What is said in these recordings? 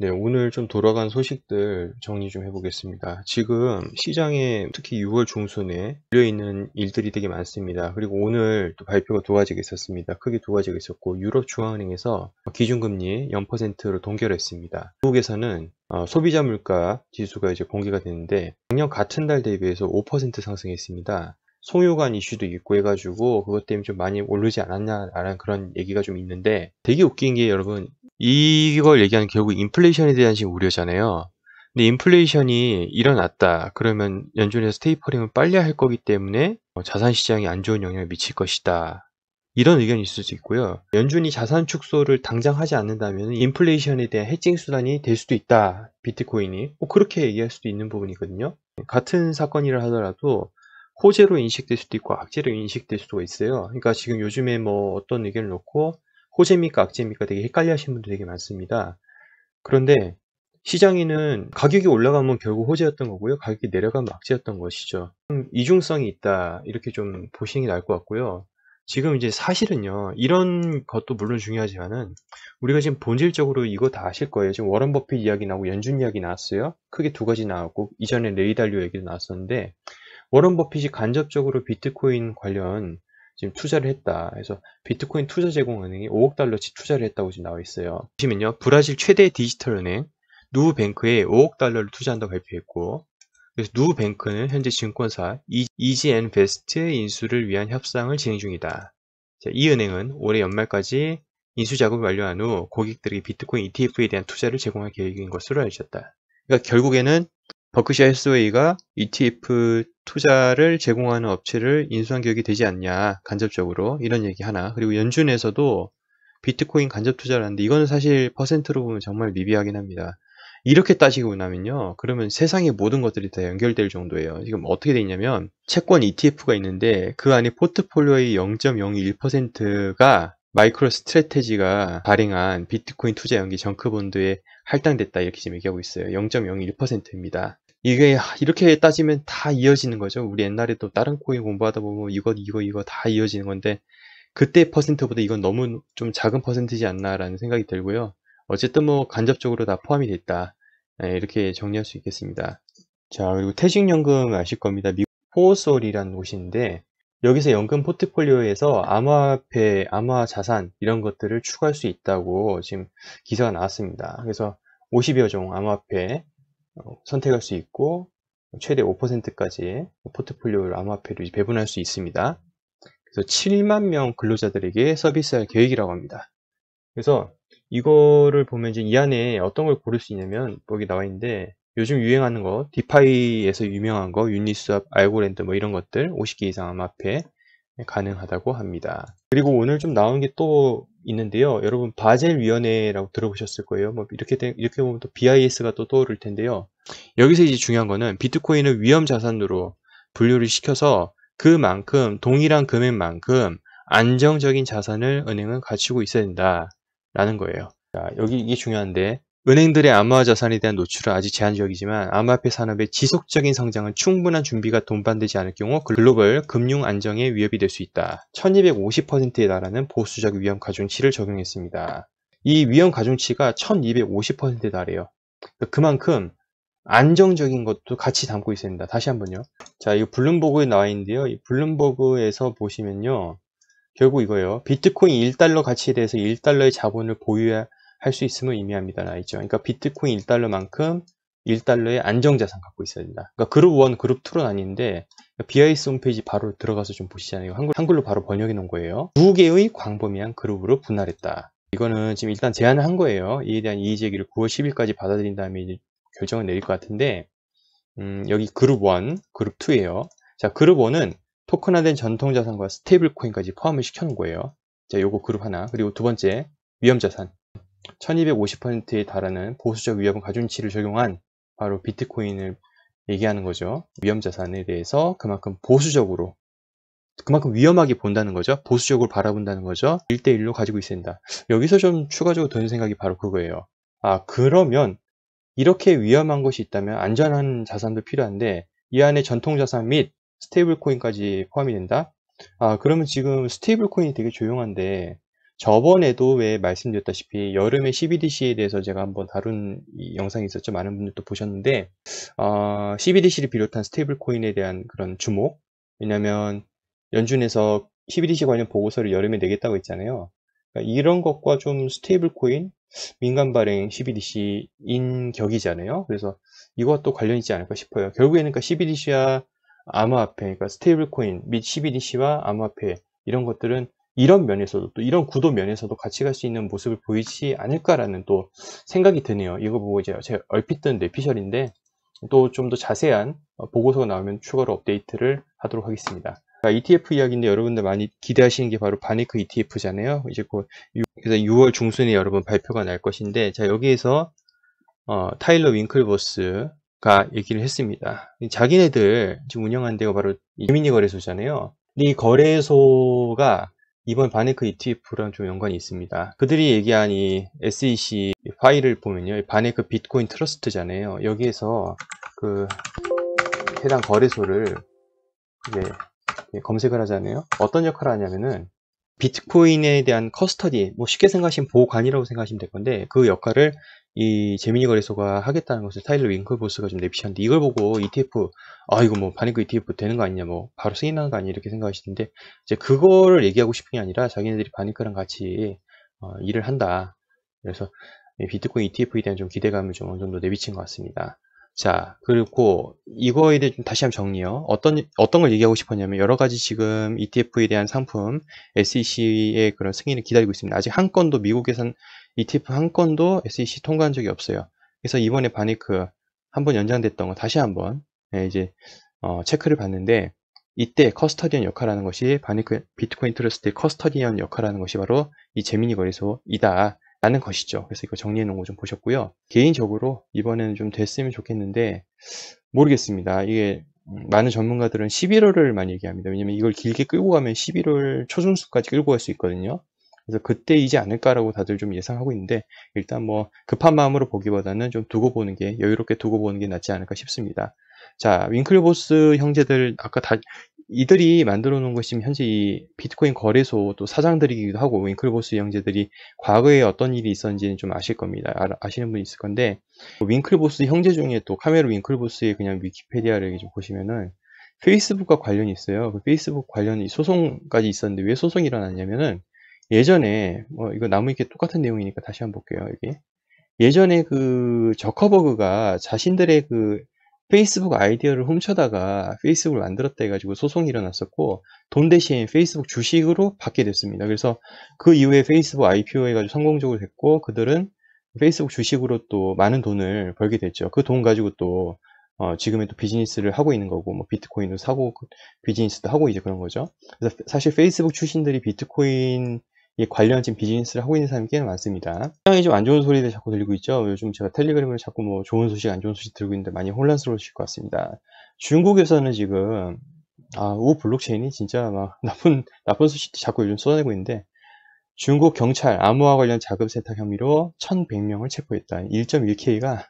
네, 오늘 좀 돌아간 소식들 정리 좀 해보겠습니다. 지금 시장에 특히 6월 중순에 열려있는 일들이 되게 많습니다. 그리고 오늘 또 발표가 두 가지가 있었습니다. 크게 두 가지가 있었고, 유럽 중앙은행에서 기준금리 0%로 동결했습니다. 미국에서는 소비자 물가 지수가 이제 공개가 됐는데, 작년 같은 달 대비해서 5% 상승했습니다. 송유관 이슈도 있고 해가지고 그것 때문에 좀 많이 오르지 않았냐라는 그런 얘기가 좀 있는데, 되게 웃긴 게 여러분, 이걸 얘기하는 결국 인플레이션에 대한 지금 우려잖아요. 근데 인플레이션이 일어났다. 그러면 연준에서 테이퍼링을 빨리 할 거기 때문에 자산 시장에 안 좋은 영향을 미칠 것이다. 이런 의견이 있을 수 있고요. 연준이 자산 축소를 당장 하지 않는다면 인플레이션에 대한 해칭 수단이 될 수도 있다. 비트코인이. 그렇게 얘기할 수도 있는 부분이거든요. 같은 사건이라 하더라도 호재로 인식될 수도 있고 악재로 인식될 수도 있어요. 그러니까 지금 요즘에 뭐 어떤 의견을 놓고 호재입니까 악재입니까 되게 헷갈려 하시는 분들 되게 많습니다. 그런데 시장에는 가격이 올라가면 결국 호재였던 거고요. 가격이 내려가면 악재였던 것이죠. 이중성이 있다. 이렇게 좀 보시는 게 나을 것 같고요. 지금 이제 사실은요. 이런 것도 물론 중요하지만은 우리가 지금 본질적으로 이거 다 아실 거예요. 지금 워런 버핏 이야기 나오고 연준 이야기 나왔어요. 크게 두 가지 나왔고 이전에 레이 달리오 얘기도 나왔었는데 워런 버핏이 간접적으로 비트코인 관련 지금 투자를 했다. 그래서 비트코인 투자 제공 은행이 5억 달러치 투자를 했다고 지금 나와 있어요. 보시면요. 브라질 최대 디지털 은행 누뱅크에 5억 달러를 투자한다고 발표했고, 그래서 누뱅크는 현재 증권사 이지앤베스트 인수를 위한 협상을 진행 중이다. 자, 이 은행은 올해 연말까지 인수 작업을 완료한 후 고객들에게 비트코인 ETF에 대한 투자를 제공할 계획인 것으로 알려졌다. 그러니까 결국에는 버크셔 해스웨이가 ETF 투자를 제공하는 업체를 인수한 계획이 되지 않냐, 간접적으로 이런 얘기 하나. 그리고 연준에서도 비트코인 간접 투자를 하는데 이거는 사실 퍼센트로 보면 정말 미비하긴 합니다. 이렇게 따지고 나면요, 그러면 세상의 모든 것들이 다 연결될 정도예요. 지금 어떻게 돼 있냐면 채권 ETF가 있는데 그 안에 포트폴리오의 0.02%가 마이크로 스트래테지가 발행한 비트코인 투자 연기 정크본드에 할당됐다, 이렇게 지금 얘기하고 있어요. 0.01%입니다. 이게 이렇게 따지면 다 이어지는 거죠. 우리 옛날에 또 다른 코인 공부하다 보면 이거 다 이어지는 건데 그때 퍼센트보다 이건 너무 좀 작은 퍼센트지 않나라는 생각이 들고요. 어쨌든 뭐 간접적으로 다 포함이 됐다. 네, 이렇게 정리할 수 있겠습니다. 자, 그리고 퇴직연금 아실 겁니다. 미국 포스홀이라는 곳인데 여기서 연금 포트폴리오에서 암호화폐, 암호화자산 이런 것들을 추가할 수 있다고 지금 기사가 나왔습니다. 그래서 50여 종 암호화폐 선택할 수 있고 최대 5%까지 포트폴리오를 암호화폐로 배분할 수 있습니다. 그래서 7만 명 근로자들에게 서비스할 계획이라고 합니다. 그래서 이거를 보면 이제 이 안에 어떤 걸 고를 수 있냐면 여기 나와 있는데 요즘 유행하는 거 디파이에서 유명한 거 유니스왑, 알고랜드 뭐 이런 것들 50개 이상 암호화폐 가능하다고 합니다. 그리고 오늘 좀 나온 게 또 있는데요. 여러분 바젤 위원회라고 들어보셨을 거예요. 뭐 이렇게 보면 또 BIS가 또 떠오를 텐데요. 여기서 이제 중요한 거는 비트코인을 위험 자산으로 분류를 시켜서 그만큼 동일한 금액만큼 안정적인 자산을 은행은 갖추고 있어야 된다라는 거예요. 자, 여기 이게 중요한데 은행들의 암호화 자산에 대한 노출은 아직 제한적이지만 암호화폐 산업의 지속적인 성장은 충분한 준비가 동반되지 않을 경우 글로벌 금융 안정에 위협이 될 수 있다. 1250%에 달하는 보수적 위험 가중치를 적용했습니다. 이 위험 가중치가 1250%에 달해요. 그만큼 안정적인 것도 같이 담고 있어야 된다. 다시 한번요. 자, 이거 블룸버그에 나와 있는데요. 이 블룸버그에서 보시면요. 결국 이거예요. 비트코인 1달러 가치에 대해서 1달러의 자본을 보유할 수 있음을 의미합니다. 나 있죠. 그러니까 비트코인 1달러만큼 1달러의 안정자산 갖고 있어야 된다. 그러니까 그룹 1, 그룹 2로 나뉘는데 BIS 홈페이지 바로 들어가서 좀 보시잖아요. 한글로 바로 번역해 놓은 거예요. 두 개의 광범위한 그룹으로 분할했다. 이거는 지금 일단 제안을 한 거예요. 이에 대한 이의 제기를 9월 10일까지 받아들인 다음에 이제 결정을 내릴 것 같은데 여기 그룹 1, 그룹 2예요. 자, 그룹 1은 토큰화된 전통자산과 스테이블 코인까지 포함을 시켜놓은 거예요. 자, 요거 그룹 하나. 그리고 두 번째, 위험자산. 1250%에 달하는 보수적 위험 가중치를 적용한 바로 비트코인을 얘기하는 거죠. 위험자산에 대해서 그만큼 보수적으로, 그만큼 위험하게 본다는 거죠. 보수적으로 바라본다는 거죠. 1대1로 가지고 있어야 된다. 여기서 좀 추가적으로 드는 생각이 바로 그거예요. 아, 그러면 이렇게 위험한 것이 있다면 안전한 자산도 필요한데 이 안에 전통자산 및 스테이블 코인까지 포함이 된다? 아, 그러면 지금 스테이블 코인이 되게 조용한데 저번에도 왜 말씀드렸다시피 여름에 CBDC에 대해서 제가 한번 다룬 이 영상이 있었죠. 많은 분들도 보셨는데 CBDC를 비롯한 스테이블 코인에 대한 그런 주목. 왜냐면 연준에서 CBDC 관련 보고서를 여름에 내겠다고 했잖아요. 그러니까 이런 것과 좀 스테이블 코인, 민간 발행 CBDC인 격이잖아요. 그래서 이것도 관련 있지 않을까 싶어요. 결국에는 그러니까 CBDC와 암호화폐, 그러니까 스테이블 코인 및 CBDC와 암호화폐 이런 것들은 이런 면에서도 또 이런 구도 면에서도 같이 갈 수 있는 모습을 보이지 않을까라는 또 생각이 드네요. 이거 보고 이제 제가 얼핏 든 뇌피셜인데 또 좀 더 자세한 보고서가 나오면 추가로 업데이트를 하도록 하겠습니다. ETF 이야기인데 여러분들 많이 기대하시는 게 바로 바네크 ETF잖아요. 이제 그래서 6월 중순에 여러분 발표가 날 것인데, 자 여기에서 타일러 윙클버스가 얘기를 했습니다. 자기네들 지금 운영하는 데가 바로 제미니 거래소잖아요. 이 거래소가 이번 바네크 ETF랑 좀 연관이 있습니다. 그들이 얘기한 이 SEC 파일을 보면요, 바네크 비트코인 트러스트잖아요. 여기에서 그 해당 거래소를 이제 검색을 하잖아요. 어떤 역할을 하냐면은 비트코인에 대한 커스터디, 뭐 쉽게 생각하시면 보관이라고 생각하시면 될 건데, 그 역할을 이 제미니 거래소가 하겠다는 것을 타일러 윙클보스가 좀 내피셨는데, 이걸 보고 ETF, 이거 뭐 바네크 ETF 되는 거 아니냐, 뭐 바로 승인하는 거 아니냐 이렇게 생각하시는데, 이제 그거를 얘기하고 싶은 게 아니라 자기네들이 바네크랑 같이 일을 한다. 그래서 이 비트코인 ETF에 대한 좀 기대감을 좀 어느 정도 내비친 것 같습니다. 자, 그리고 이거에 대해 좀 다시 한번 정리요. 어떤 걸 얘기하고 싶었냐면, 여러 가지 지금 ETF에 대한 상품, SEC의 그런 승인을 기다리고 있습니다. 아직 한 건도 미국에선 ETF 한 건도 SEC 통과한 적이 없어요. 그래서 이번에 바네크 한번 연장됐던 거 다시 한번 이제 체크를 봤는데, 이때 커스터디언 역할하는 것이 바네크 비트코인 트러스트의 커스터디언 역할하는 것이 바로 이 제미니 거래소이다 라는 것이죠. 그래서 이거 정리해 놓은 거 좀 보셨고요. 개인적으로 이번에는 좀 됐으면 좋겠는데 모르겠습니다. 이게 많은 전문가들은 11월을 많이 얘기합니다. 왜냐면 이걸 길게 끌고 가면 11월 초중순까지 끌고 갈 수 있거든요. 그래서 그때이지 않을까라고 다들 좀 예상하고 있는데, 일단 뭐 급한 마음으로 보기보다는 좀 두고 보는 게, 여유롭게 두고 보는 게 낫지 않을까 싶습니다. 자, 윙클보스 형제들 아까 이들이 만들어 놓은 것이 현재 이 비트코인 거래소 또 사장들이기도 하고, 윙클보스 형제들이 과거에 어떤 일이 있었는지는 좀 아실 겁니다. 아시는 분이 있을 건데, 윙클보스 형제 중에 또 카메로 윙클보스의 그냥 위키페디아를 좀 보시면은 페이스북과 관련이 있어요. 그 페이스북 관련 소송까지 있었는데, 왜 소송이 일어났냐면은 예전에 이거 나무위키 똑같은 내용이니까 다시 한번 볼게요. 여기 예전에 그 저커버그가 자신들의 그 페이스북 아이디어를 훔쳐다가 페이스북을 만들었다 해가지고 소송이 일어났었고, 돈 대신 페이스북 주식으로 받게 됐습니다. 그래서 그 이후에 페이스북 IPO 해가지고 성공적으로 됐고, 그들은 페이스북 주식으로 또 많은 돈을 벌게 됐죠. 그 돈 가지고 또 지금의 또 비즈니스를 하고 있는 거고, 뭐 비트코인도 사고 비즈니스도 하고 이제 그런 거죠. 그래서 사실 페이스북 출신들이 비트코인 관련 비즈니스를 하고 있는 사람이 꽤 많습니다. 시장에 좀 안 좋은 소리들 자꾸 들리고 있죠. 요즘 제가 텔레그램을 자꾸 뭐 좋은 소식, 안 좋은 소식 들고 있는데 많이 혼란스러우실 것 같습니다. 중국에서는 지금 우 블록체인이 진짜 막 나쁜 소식도 자꾸 요즘 쏟아내고 있는데, 중국 경찰 암호화 관련 자금 세탁 혐의로 1100명을 체포했다. 1.1K가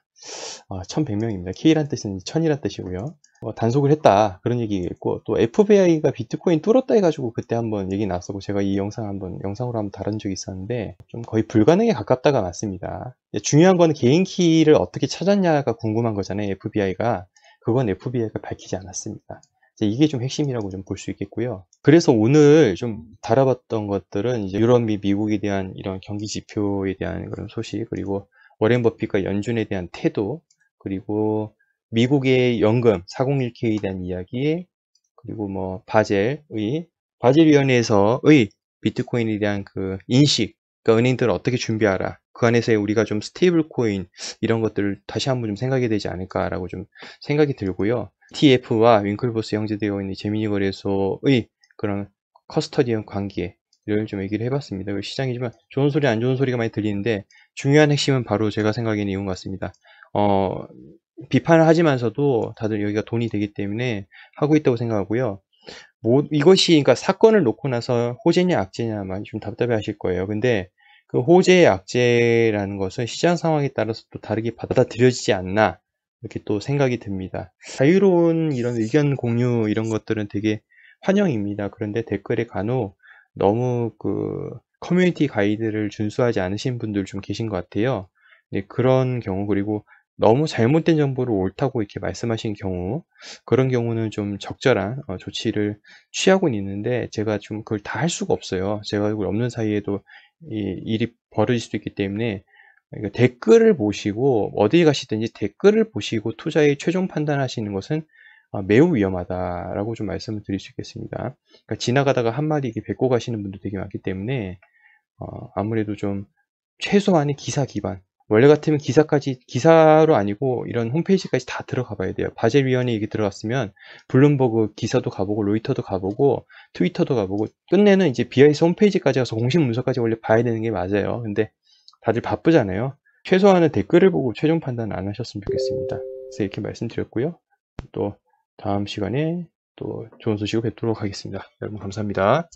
1100명입니다. K란 뜻은 1000이란 뜻이고요. 단속을 했다. 그런 얘기 있고, 또 FBI가 비트코인 뚫었다 해가지고 그때 한번 얘기 나왔었고, 제가 이 영상으로 한번 다룬 적이 있었는데, 좀 거의 불가능에 가깝다가 맞습니다. 중요한 건 개인 키를 어떻게 찾았냐가 궁금한 거잖아요. FBI가. 그건 FBI가 밝히지 않았습니다. 이게 좀 핵심이라고 좀 볼 수 있겠고요. 그래서 오늘 좀 다뤄봤던 것들은 이제 유럽 및 미국에 대한 이런 경기 지표에 대한 그런 소식, 그리고 워렌 버핏과 연준에 대한 태도, 그리고 미국의 연금 401K에 대한 이야기, 그리고 뭐 바젤위원회에서의 비트코인에 대한 그 인식, 그러니까 은행들은 어떻게 준비하라, 그 안에서 우리가 좀 스테이블 코인 이런 것들을 다시 한번 좀 생각해야 되지 않을까라고 좀 생각이 들고요. TF와 윙클보스 형제되어 있는 제미니 거래소의 그런 커스터디언 관계를 좀 얘기를 해봤습니다. 시장이지만 좋은 소리 안 좋은 소리가 많이 들리는데, 중요한 핵심은 바로 제가 생각에는 이런 것 같습니다. 비판을 하지만서도 다들 여기가 돈이 되기 때문에 하고 있다고 생각하고요. 이것이 그러니까 사건을 놓고 나서 호재냐 악재냐 많이 좀 답답해 하실 거예요. 근데 그 호재 악재라는 것은 시장 상황에 따라서 또 다르게 받아들여지지 않나, 이렇게 또 생각이 듭니다. 자유로운 이런 의견 공유 이런 것들은 되게 환영입니다. 그런데 댓글에 간혹 너무 커뮤니티 가이드를 준수하지 않으신 분들 좀 계신 것 같아요. 네, 그런 경우, 그리고 너무 잘못된 정보를 옳다고 이렇게 말씀하신 경우, 그런 경우는 좀 적절한 조치를 취하고는 있는데, 제가 좀 그걸 다 할 수가 없어요. 제가 알고 없는 사이에도 이 일이 벌어질 수도 있기 때문에, 그러니까 댓글을 보시고 어디 가시든지 댓글을 보시고 투자의 최종 판단하시는 것은 매우 위험하다라고 좀 말씀을 드릴 수 있겠습니다. 그러니까 지나가다가 한마디 이렇게 뱉고 가시는 분도 되게 많기 때문에 아무래도 좀 최소한의 기사 기반, 원래 같으면 기사로 아니고 이런 홈페이지까지 다 들어가 봐야 돼요. 바젤위원회 얘기 들어갔으면 블룸버그 기사도 가보고 로이터도 가보고 트위터도 가보고 끝내는 이제 BIS 홈페이지까지 가서 공식 문서까지 원래 봐야 되는 게 맞아요. 근데 다들 바쁘잖아요. 최소한의 댓글을 보고 최종 판단 안 하셨으면 좋겠습니다. 그래서 이렇게 말씀드렸고요. 또 다음 시간에 또 좋은 소식으로 뵙도록 하겠습니다. 여러분 감사합니다.